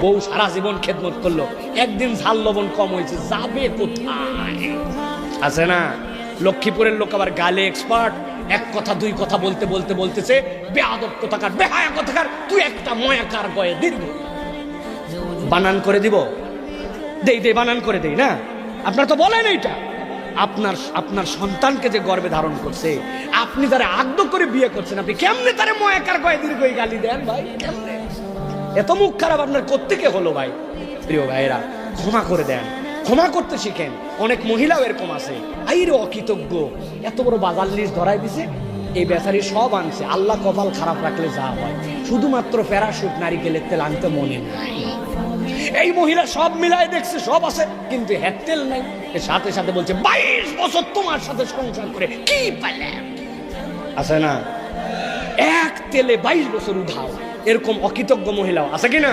বউ সারা জীবন খেদমত করলো, একদিন ঝাল লবণ কম হয়েছে, যাবে কোথায়? আছে না? লক্ষ্মীপুরের লোক আবার গালে এক্সপার্ট, এক কথা দুই কথা বলতে বলতে বলতেছে, বেয়াদব কোথাকার, বেহায়া কোথাকার, তুই একটা ময়াকার গয়ে দীর্ঘ। বানান করে দিব, দেই দেই বানান করে দেই না? আপনার তো বলেন এইটা। আপনার সন্তানকে যে গর্ভে ধারণ করছে, আপনি তারা আগ্ধ করে বিয়ে করছেন, আপনি কেমনে তারে ময়াকার গয়ে দীর্ঘ গালি দেন ভাই? কেমনে? এত মুখ খারাপ আপনার কোত্থেকে হলো ভাই? প্রিয় ভাইরা, ক্ষমা করে দেন, ক্ষমা করতে শিখেন। অনেক মহিলাও এরকম আছে, আইরে অকৃতজ্ঞ, এত বড় বাজার লিস্ট ধরাই দিছে, এই বেচারি সব আনছে, আল্লাহ কপাল খারাপ রাখলে যা হয়, শুধুমাত্র প্যারাশুট নারিকেলের তেল আনতে মনে নাই। এই মহিলা সব মিলাই দেখছে, সব আছে, কিন্তু হেড তেল নাই। এর সাথে সাথে বলছে 22 বছর তোমার সাথে সংসার করে কি পেলাম। আছে না? এক তেলে 22 বছর উধাও, এরকম অকৃতজ্ঞ মহিলাও আছে কিনা?